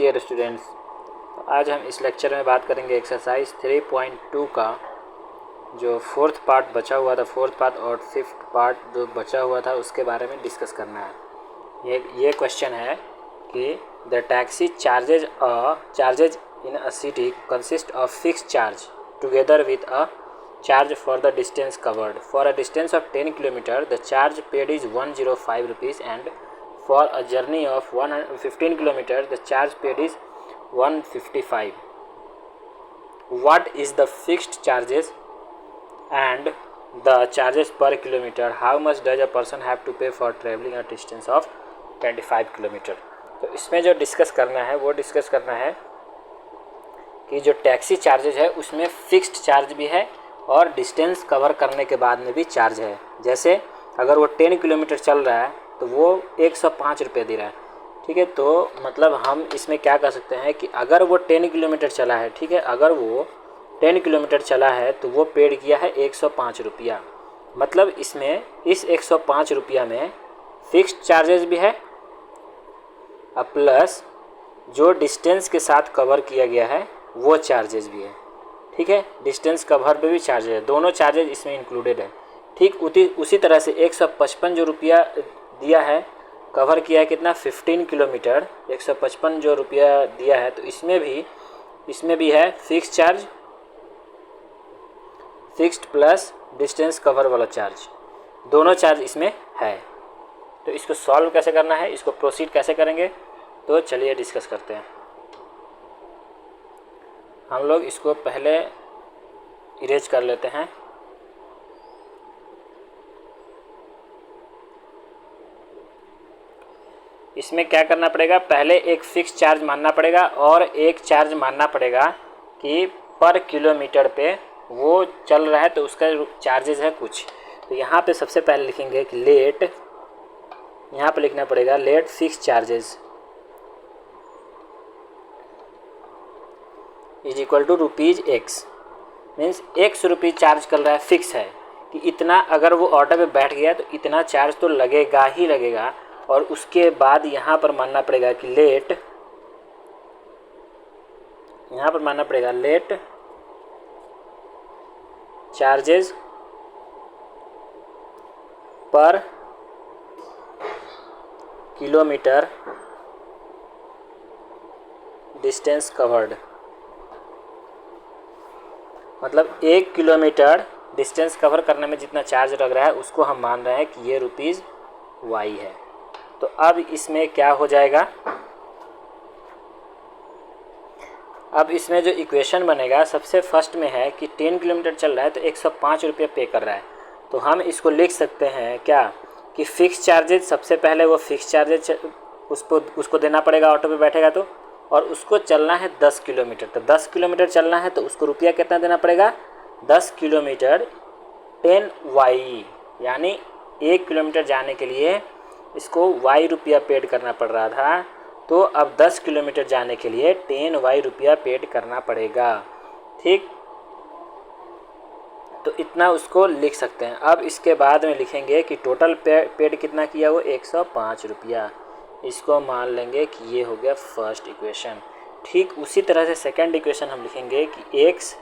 Dear students, आज हम इस लेक्चर में बात करेंगे एक्सरसाइज 3.2 का जो फोर्थ पार्ट बचा हुआ था, फोर्थ पार्ट और फिफ्थ पार्ट जो बचा हुआ था उसके बारे में डिस्कस करना है। ये क्वेश्चन है कि the taxi charges in a city consist of fix charge together with a charge for the distance covered. For a distance of 10 km, the charge paid is 105 rupees, and for a journey of 15 km, the charge paid is 155. What is the fixed charges and the charges per kilometer? How much does a person have to pay for traveling a distance of 25 km? तो इसमें जो discuss करना है वो discuss करना है कि जो टैक्सी चार्जेज है उसमें फिक्स्ड चार्ज भी है और डिस्टेंस कवर करने के बाद में भी चार्ज है। जैसे अगर वो 10 किलोमीटर चल रहा है तो वो 105 रुपये दे रहा है, ठीक है। तो मतलब हम इसमें क्या कर सकते हैं कि अगर वो 10 किलोमीटर चला है, ठीक है, अगर वो 10 किलोमीटर चला है तो वो पेड किया है 105 रुपया। मतलब इसमें इस 105 रुपया में फिक्स्ड चार्जेस भी है प्लस जो डिस्टेंस के साथ कवर किया गया है वो चार्जेस भी है, ठीक है। डिस्टेंस कवर पे भी चार्जेस है, दोनों चार्जेस इसमें इंक्लूडेड है। ठीक उसी तरह से 155 जो रुपया दिया है, कवर किया है कितना 15 किलोमीटर, 155 जो रुपया दिया है, तो इसमें भी है fix charge, fixed plus distance cover वाला चार्ज, दोनों चार्ज इसमें है। तो इसको सॉल्व कैसे करना है, इसको प्रोसीड कैसे करेंगे, तो चलिए डिस्कस करते हैं। हम लोग इसको पहले इरेज कर लेते हैं। इसमें क्या करना पड़ेगा, पहले एक फिक्स चार्ज मानना पड़ेगा और एक चार्ज मानना पड़ेगा कि पर किलोमीटर पे वो चल रहा है तो उसका चार्जेस है कुछ। तो यहाँ पे सबसे पहले लिखेंगे कि लेट, यहाँ पे लिखना पड़ेगा let fix charges is equal to rupees x. मीन्स एक्स रुपये चार्ज कर रहा है, फिक्स है कि इतना, अगर वो ऑटो पे बैठ गया तो इतना चार्ज तो लगेगा ही लगेगा। और उसके बाद यहाँ पर मानना पड़ेगा कि लेट, यहाँ पर मानना पड़ेगा लेट चार्जेस पर किलोमीटर डिस्टेंस कवर्ड। मतलब 1 किलोमीटर डिस्टेंस कवर करने में जितना चार्ज लग रहा है उसको हम मान रहे हैं कि ये रुपीज़ वाई है। तो अब इसमें क्या हो जाएगा, अब इसमें जो इक्वेशन बनेगा सबसे फर्स्ट में है कि 10 किलोमीटर चल रहा है तो 105 रुपये पे कर रहा है। तो हम इसको लिख सकते हैं क्या कि फ़िक्स चार्जेज, सबसे पहले वो फ़िक्स चार्जेज उसको देना पड़ेगा ऑटो पे बैठेगा तो, और उसको चलना है 10 किलोमीटर। तो 10 किलोमीटर चलना है तो उसको रुपया कितना देना पड़ेगा, 10 किलोमीटर 10 वाई, यानी 1 किलोमीटर जाने के लिए इसको वाई रुपया पेड करना पड़ रहा था। तो अब 10 किलोमीटर जाने के लिए 10 वाई रुपया पेड करना पड़ेगा, ठीक। तो इतना उसको लिख सकते हैं। अब इसके बाद में लिखेंगे कि टोटल पेड कितना किया, वो 105 रुपया। इसको मान लेंगे कि ये हो गया फर्स्ट इक्वेशन। ठीक उसी तरह से सेकंड इक्वेशन हम लिखेंगे कि x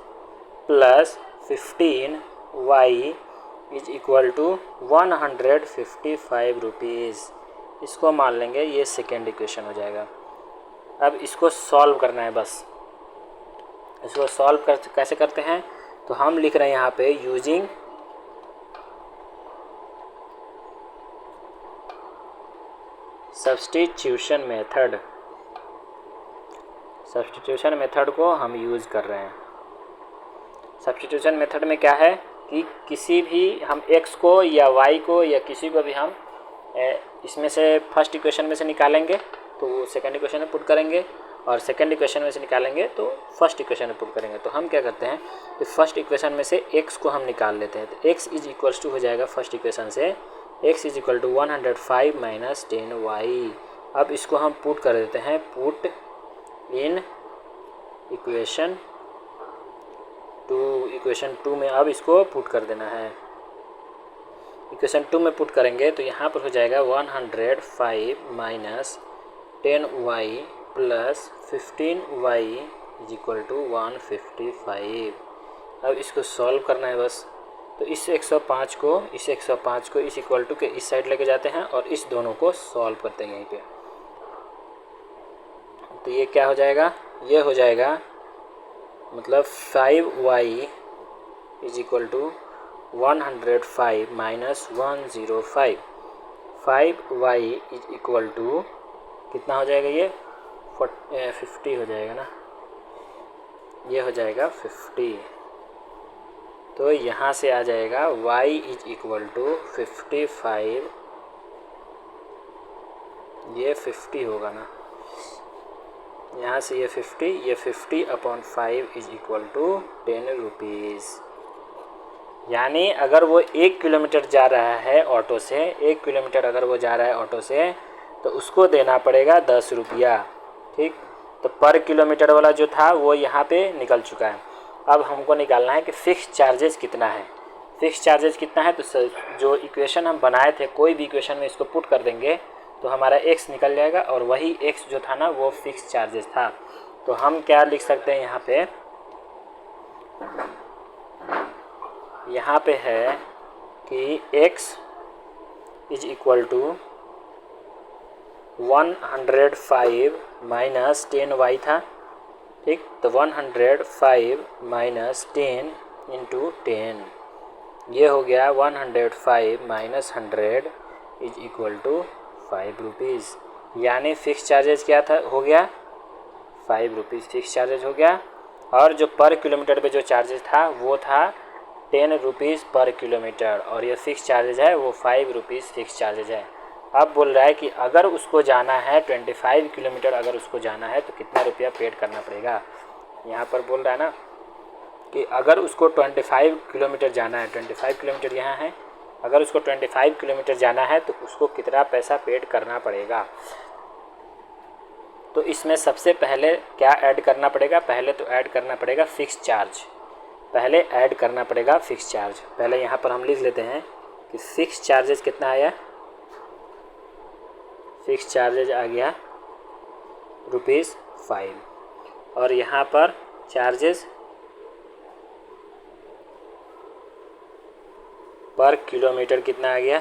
plus 15y is equal to 155 rupees. इसको मान लेंगे, ये सेकंड इक्वेशन हो जाएगा। अब इसको सॉल्व करना है बस। इसको सॉल्व कैसे करते हैं, तो हम लिख रहे हैं यहाँ पे using substitution method. Substitution method को हम यूज़ कर रहे हैं। सब्स्टिट्यूशन मेथड में क्या है कि किसी भी हम x को या y को या किसी को भी हम इसमें से फर्स्ट इक्वेशन में से निकालेंगे तो वो सेकंड इक्वेशन में पुट करेंगे, और सेकंड इक्वेशन में से निकालेंगे तो फर्स्ट इक्वेशन में पुट करेंगे। तो हम क्या करते हैं कि फर्स्ट इक्वेशन में से x को हम निकाल लेते हैं। तो x इज इक्वल्स टू हो जाएगा फर्स्ट इक्वेशन से x is equal to 105 minus 10y। अब इसको हम पुट कर देते हैं, पुट इन इक्वेशन 2 में अब इसको पुट कर देना है। इक्वेशन 2 में पुट करेंगे तो यहाँ पर हो जाएगा 105 minus 10y plus 15y is equal to 155। अब इसको सॉल्व करना है बस। तो इस 105 को इस इक्वल टू के इस साइड लेके जाते हैं और इस दोनों को सॉल्व करते हैं यहीं पे। तो ये क्या हो जाएगा, ये हो जाएगा मतलब 5y is equal to 105 minus 105। 5y is equal to कितना हो जाएगा, ये 50 हो जाएगा ना, ये हो जाएगा 50। तो यहाँ से आ जाएगा y इज इक्वल टू 55, ये 50 होगा ना, यहाँ से ये 50 upon 5 is equal to 10 rupees. यानी अगर वो 1 किलोमीटर जा रहा है ऑटो से, 1 किलोमीटर अगर वो जा रहा है ऑटो से, तो उसको देना पड़ेगा 10 रुपया। ठीक, तो पर किलोमीटर वाला जो था वो यहाँ पे निकल चुका है। अब हमको निकालना है कि फ़िक्स चार्जेस कितना है। फ़िक्स चार्जेस कितना है, तो जो इक्वेशन हम बनाए थे, कोई भी इक्वेशन में इसको पुट कर देंगे तो हमारा x निकल जाएगा, और वही x जो था ना वो फ़िक्स चार्जेस था। तो हम क्या लिख सकते हैं यहाँ पे है कि x is equal to 105 minus 10y था। ठीक, तो 105 माइनस 10 इंटू 10, ये हो गया 105 minus 100 is equal to 5 rupees. यानी फ़िक्स चार्जेस क्या था, हो गया 5 रुपीज़ फ़िक्स चार्जेस हो गया। और जो पर किलोमीटर पे जो चार्जेस था वो था 10 रुपीज़ पर किलोमीटर, और ये फ़िक्स चार्जेस है वो 5 रुपीज़ फ़िक्स चार्जेस है। अब बोल रहा है कि अगर उसको जाना है 25 किलोमीटर, अगर उसको जाना है तो कितना रुपया पेड करना पड़ेगा। यहाँ पर बोल रहा है ना कि अगर उसको 25 किलोमीटर जाना है, 25 किलोमीटर यहाँ है, अगर उसको 25 किलोमीटर जाना है तो उसको कितना पैसा पेड करना पड़ेगा। तो इसमें सबसे पहले क्या ऐड करना पड़ेगा, पहले तो ऐड करना पड़ेगा फ़िक्स चार्ज। पहले ऐड करना पड़ेगा फ़िक्स चार्ज। पहले यहाँ पर हम लिख लेते हैं कि फ़िक्स चार्जेस कितना आया, फ़िक्स चार्जेज आ गया ₹5, और यहाँ पर चार्जेस पर किलोमीटर कितना आ गया,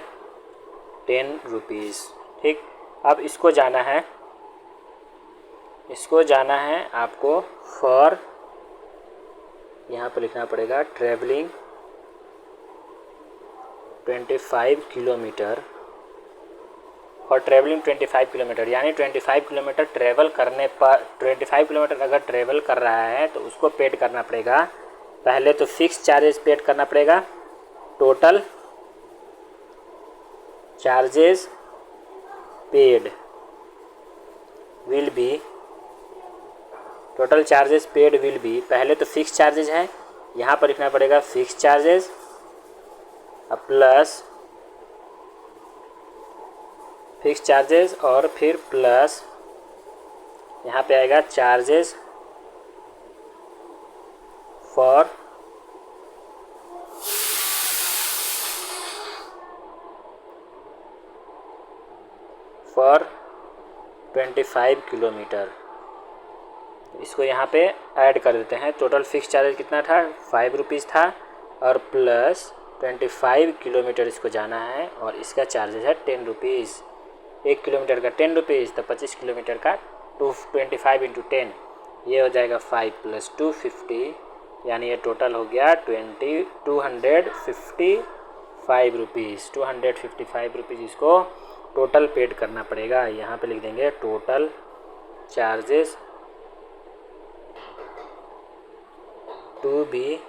10 रुपीज़। ठीक, अब इसको जाना है आपको फॉर, यहाँ पर लिखना पड़ेगा ट्रैवलिंग 25 किलोमीटर, और ट्रैवलिंग 25 किलोमीटर, यानी 25 किलोमीटर ट्रैवल करने पर, 25 किलोमीटर अगर ट्रैवल कर रहा है तो उसको पेड करना पड़ेगा। पहले तो फ़िक्स चार्जेस पेड करना पड़ेगा, total charges paid will be, total charges paid will be, पहले तो फ़िक्स चार्जेस है, यहाँ पर लिखना पड़ेगा fix charges plus fix charges, और फिर प्लस यहाँ पे आएगा चार्जेस फॉर फॉर 25 किलोमीटर। इसको यहाँ पे ऐड कर देते हैं। टोटल फ़िक्स चार्जेस कितना था, 5 रुपीज़ था, और प्लस 25 किलोमीटर इसको जाना है, और इसका चार्जेस है 10 रुपीज़। 1 किलोमीटर का 10 रुपीज़, तो 25 किलोमीटर का 25 इंटू 10, ये हो जाएगा 5 प्लस 250, यानी ये टोटल हो गया 255 रुपीज़। 255 रुपीज़ इसको टोटल पेड करना पड़ेगा। यहाँ पे लिख देंगे total charges to be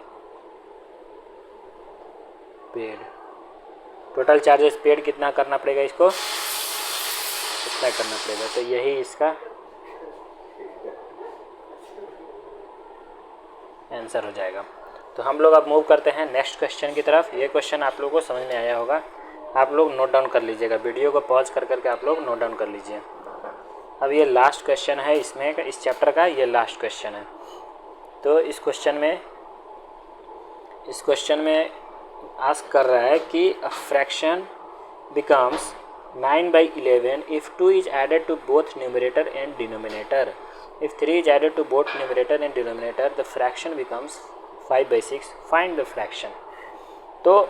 paid. Total charges paid कितना करना पड़ेगा, इसको कितना करना पड़ेगा, तो यही इसका आंसर हो जाएगा। तो हम लोग अब मूव करते हैं नेक्स्ट क्वेश्चन की तरफ। ये क्वेश्चन आप लोगों को समझ में आया होगा, आप लोग नोट डाउन कर लीजिएगा, वीडियो को पॉज कर करके आप लोग नोट डाउन कर लीजिए। अब ये लास्ट क्वेश्चन है इसमें, इस चैप्टर का ये लास्ट क्वेश्चन है। तो इस क्वेश्चन में आस्क कर रहा है कि a fraction becomes 9/11 if 2 is added to both numerator and denominator. If 3 is added to both numerator and denominator, the fraction becomes 5/6. Find the fraction. तो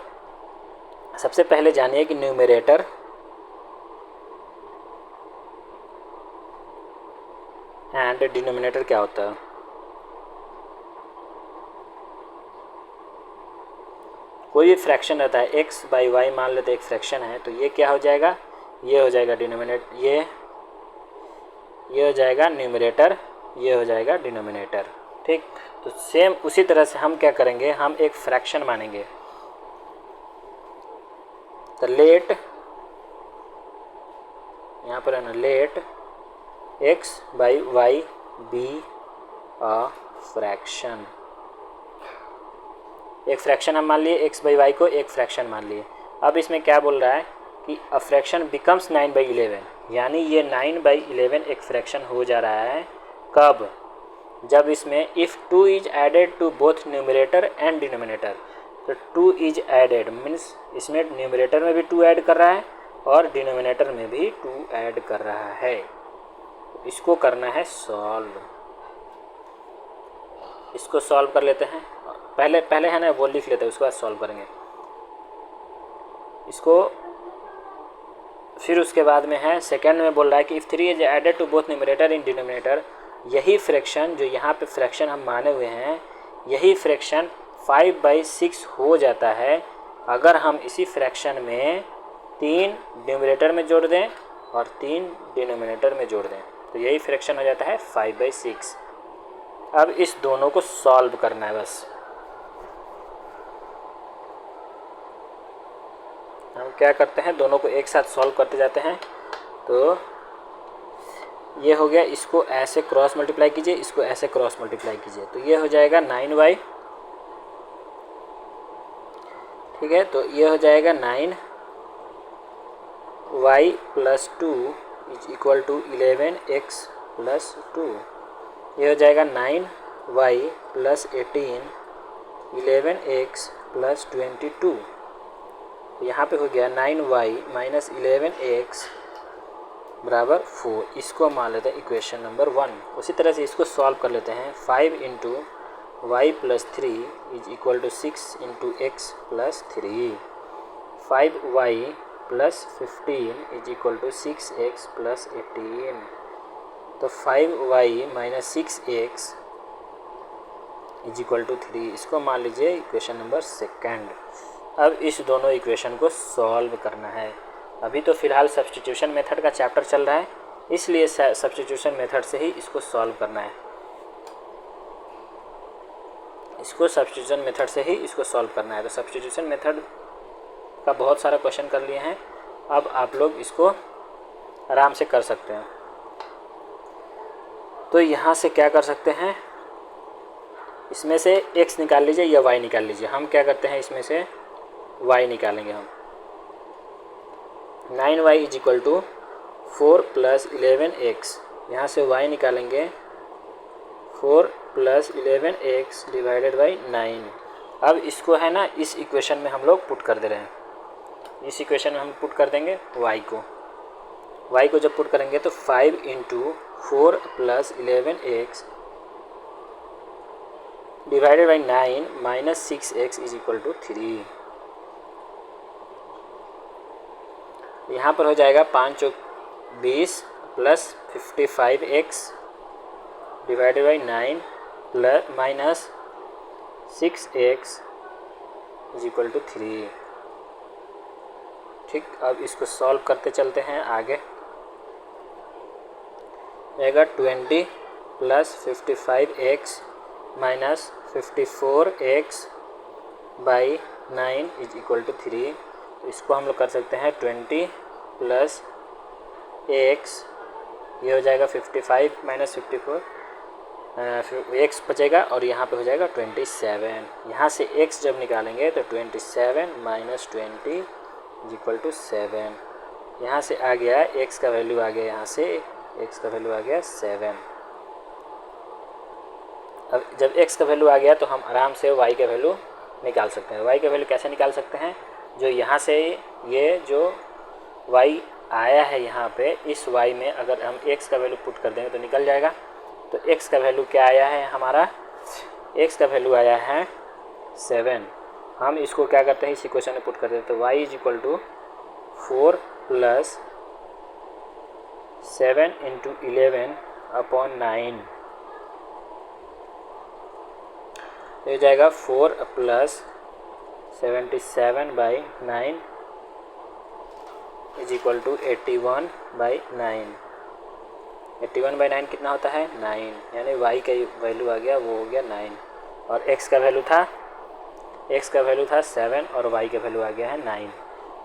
सबसे पहले जानिए कि न्यूमरेटर एंड डिनोमिनेटर क्या होता है। कोई भी फ्रैक्शन रहता है, x/y मान लेते एक फ्रैक्शन है, तो ये क्या हो जाएगा, ये हो जाएगा डिनोमिनेटर, ये हो जाएगा न्यूमरेटर, ये हो जाएगा डिनोमिनेटर। ठीक, तो सेम उसी तरह से हम क्या करेंगे, हम एक फ्रैक्शन मानेंगे। तो लेट, यहाँ पर है ना, let x/y be a fraction. एक फ्रैक्शन हम मान लिए, x/y को एक फ्रैक्शन मान लिए। अब इसमें क्या बोल रहा है कि अ फ्रैक्शन बिकम्स 9/11, यानी ये 9/11 एक फ्रैक्शन हो जा रहा है। कब? जब इसमें if 2 is added to both numerator and denominator. तो 2 इज एडेड मीन्स इसमें न्यूमरेटर में भी 2 ऐड कर रहा है और डिनोमिनेटर में भी 2 ऐड कर रहा है। इसको करना है सॉल्व। इसको सॉल्व कर लेते हैं। पहले है ना, वो लिख लेते हैं, उसके बाद सॉल्व करेंगे इसको। फिर उसके बाद में है सेकंड में बोल रहा है कि if 3 is added to both numerator in denominator, यही फ्रैक्शन जो यहाँ पे फ्रैक्शन हम माने हुए हैं, यही फ्रैक्शन 5/6 हो जाता है अगर हम इसी फ्रैक्शन में 3 न्यूमरेटर में जोड़ दें और 3 डिनोमिनेटर में जोड़ दें, तो यही फ्रैक्शन हो जाता है 5/6। अब इस दोनों को सॉल्व करना है बस। हम क्या करते हैं, दोनों को एक साथ सॉल्व करते जाते हैं। तो ये हो गया, इसको ऐसे क्रॉस मल्टीप्लाई कीजिए, इसको ऐसे क्रॉस मल्टीप्लाई कीजिए, तो ये हो जाएगा 9y। ठीक है, तो ये हो जाएगा 9y + 2 is equal to 11x + 2। ये हो जाएगा 9y + 18 11x + 22। यहाँ पे हो गया 9y - 11x = 4। इसको मान लेते हैं इक्वेशन नंबर 1। उसी तरह से इसको सॉल्व कर लेते हैं। 5 × y + 3 is equal to 6 × x + 3। 5y + 15 is equal to 6x + 18। तो 5y - 6x is equal to 3। इसको मान लीजिए इक्वेशन नंबर 2। अब इस दोनों इक्वेशन को सॉल्व करना है। अभी तो फ़िलहाल सब्स्टिट्यूशन मेथड का चैप्टर चल रहा है, इसलिए सब्स्टिट्यूशन मेथड से ही इसको सॉल्व करना है। इसको सब्स्टिट्यूशन मेथड से ही इसको सॉल्व करना है। तो सब्स्टिट्यूशन मेथड का बहुत सारा क्वेश्चन कर लिए हैं, अब आप लोग इसको आराम से कर सकते हैं। तो यहाँ से क्या कर सकते हैं, इसमें से x निकाल लीजिए या y निकाल लीजिए। हम क्या करते हैं, इसमें से y निकालेंगे हम। 9y is equal to 4 + 11x, यहाँ से y निकालेंगे 4 + 11x / 9। अब इसको है ना, इस इक्वेशन में हम लोग पुट कर दे रहे हैं। इस इक्वेशन में हम पुट कर देंगे y को जब पुट करेंगे तो 5 × 4 + 11x / 9 - 6x is equal to 3। यहाँ पर हो जाएगा 5 × 20 + 55x / 9 - 6x is equal to 3। ठीक, अब इसको सॉल्व करते चलते हैं आगे। रहेगा 20 + 55x - 54x / 9 is equal to 3। तो इसको हम लोग कर सकते हैं 20 + x, ये हो जाएगा 55 - 54, x बचेगा और यहाँ पे हो जाएगा 27। यहाँ से x जब निकालेंगे तो 27 - 20 इज इक्वल टू 7। यहाँ से आ गया x का वैल्यू, आ गया यहाँ से x का वैल्यू आ गया 7। अब जब x का वैल्यू आ गया तो हम आराम से y का वैल्यू निकाल सकते हैं। y का वैल्यू कैसे निकाल सकते हैं, जो यहाँ से ये जो y आया है यहाँ पे इस y में अगर हम x का वैल्यू पुट कर देंगे तो निकल जाएगा। तो x का वैल्यू क्या आया है हमारा, x का वैल्यू आया है 7। हम इसको क्या करते हैं, इसी क्वेश्चन में पुट कर देते हैं। तो y is equal to 4 + 7 × 11 upon 9, ये जाएगा 4 + 77/9 इज इक्वल टू 81/9। 81/9 कितना होता है 9, यानी y का वैल्यू आ गया वो हो गया 9 और x का वैल्यू था 7 और y का वैल्यू आ गया है 9।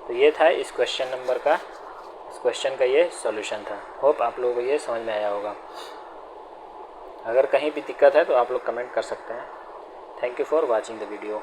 तो ये था इस क्वेश्चन का ये सॉल्यूशन था। होप आप लोगों को ये समझ में आया होगा। अगर कहीं भी दिक्कत है तो आप लोग कमेंट कर सकते हैं। Thank you for watching the video.